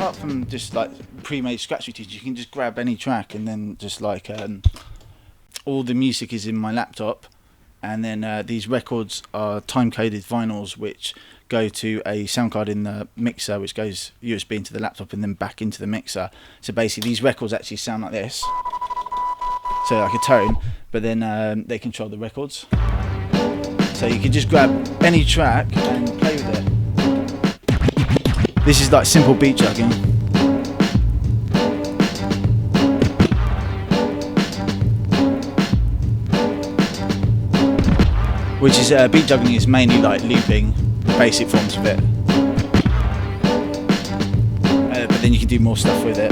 apart from just like pre-made scratch routines, you can just grab any track and then just like all the music is in my laptop, and then these records are time-coded vinyls which go to a sound card in the mixer, which goes USB into the laptop and then back into the mixer. So basically these records actually sound like this, so like a tone, but then they control the records. So you can just grab any track and play with it. This is like simple beat juggling. Which is beat juggling is mainly like looping the basic forms of it. But then you can do more stuff with it.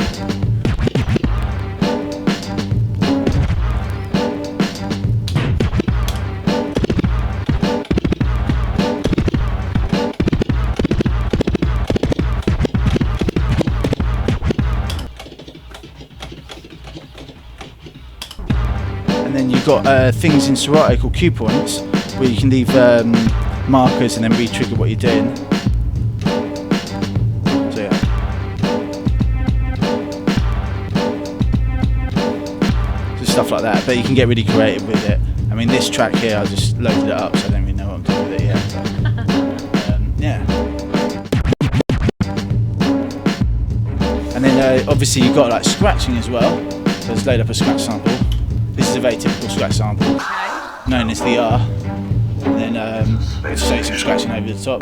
And then you've got things in Serato called cue points, where you can leave markers and then re-trigger what you're doing. So yeah. So stuff like that, but you can get really creative with it. I mean, this track here, I just loaded it up, so I don't really know what I'm doing with it yet. But, yeah. And then obviously you've got like scratching as well. So let's load up a scratch sample. This is a very typical scratch sample, known as the R. And then let's show you some scratching over the top.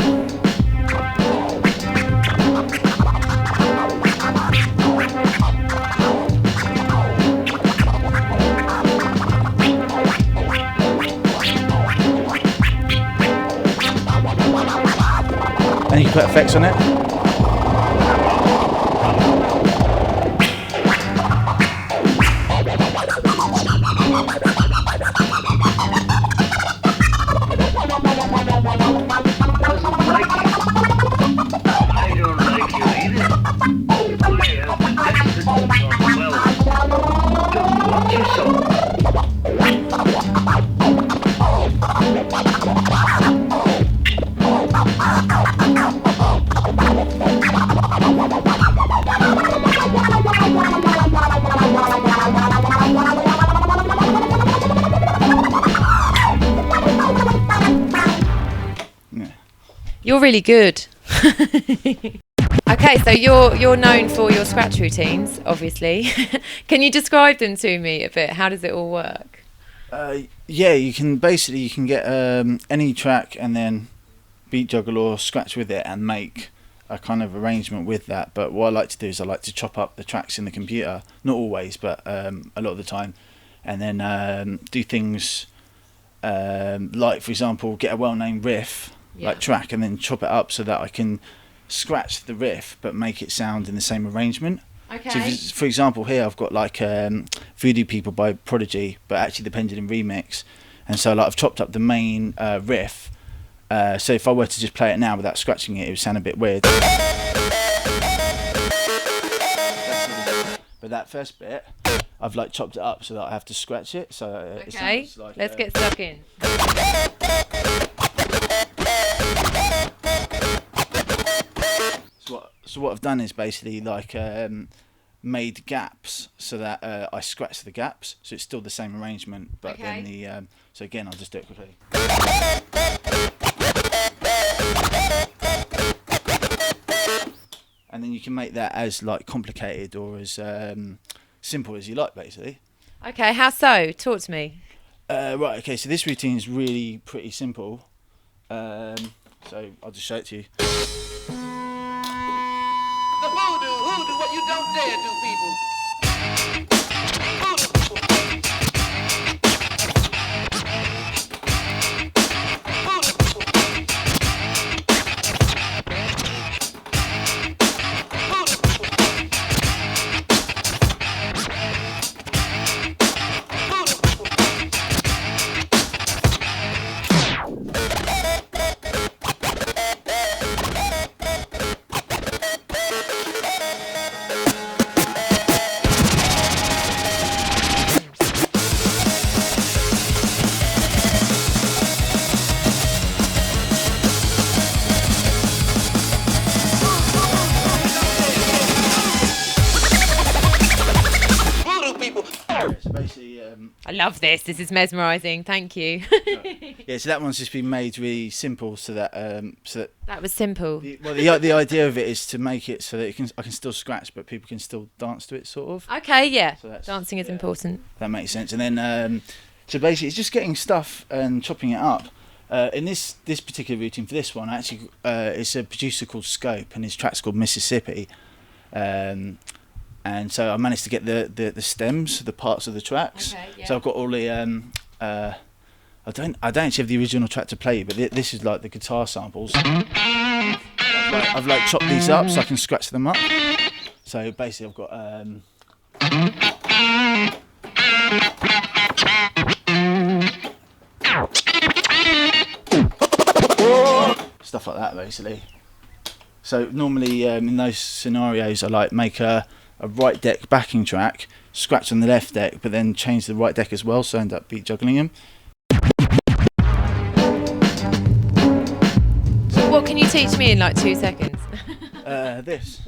And you can put effects on it. You're really good. Okay, so you're known for your scratch routines, obviously. Can you describe them to me a bit? How does it all work? Yeah, you can get any track and then beat juggle or scratch with it and make a kind of arrangement with that. But what I like to do is I like to chop up the tracks in the computer, not always, but a lot of the time, and then do things like, for example, get a well-known riff, like track, and then chop it up so that I can scratch the riff but make it sound in the same arrangement. Okay. So for example, here I've got like Voodoo People by Prodigy, but actually the Pendulum remix, and so like I've chopped up the main riff. So if I were to just play it now without scratching it, it would sound a bit weird. But that first bit, I've like chopped it up so that I have to scratch it. So okay, it like, let's get stuck in. So what I've done is basically like made gaps so that I scratch the gaps, so it's still the same arrangement, but then the so again I'll just do it quickly. And then you can make that as like complicated or as simple as you like, basically. Okay, how so? Talk to me. Right, okay, so this routine is really pretty simple. So I'll just show it to you. The hoodoo, what you don't dare do, people. I love this. This is mesmerising. Thank you. Yeah, so that one's just been made really simple so that That was simple. the idea of it is to make it so that I can still scratch, but people can still dance to it, sort of. Okay, yeah. So Dancing is important. That makes sense. And then so basically, it's just getting stuff and chopping it up. In this particular routine for this one, actually, it's a producer called Scope, and his track's called Mississippi. And so I managed to get the stems, the parts of the tracks. Okay, yeah. So I've got all the I don't actually have the original track to play, but this is like the guitar samples. I've chopped these up so I can scratch them up. So basically I've got stuff like that basically. So normally in those scenarios I make a right deck backing track, scratch on the left deck, but then change the right deck as well, so I end up beat juggling them. So what can you teach me in like 2 seconds? This.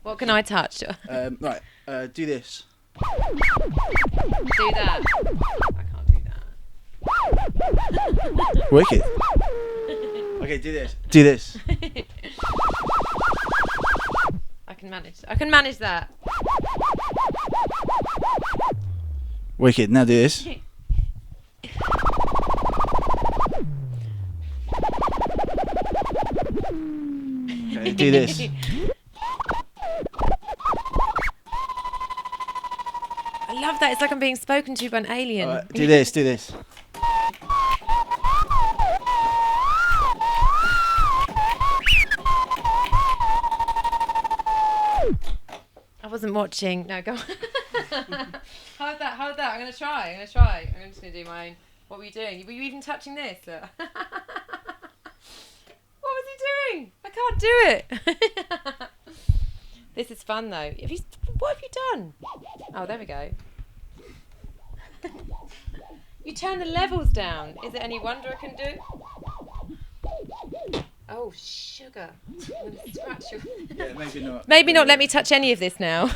What can I touch? Right, do this. Do that. I can't do that. Wicked. Okay, do this. Do this. I can manage that. Wicked. Now do this. Okay, do this. I love that. It's like I'm being spoken to by an alien. All right, do this. Do this. I wasn't watching. No, go on. How's that? I'm going to try. I'm just going to do my own. What were you doing? Were you even touching this? What was he doing? I can't do it. This is fun though. What have you done? Oh, there we go. You turn the levels down. Is it any wonder I can do? Oh, sugar. I'm gonna scratch your... Yeah, maybe not. Maybe not let me touch any of this now.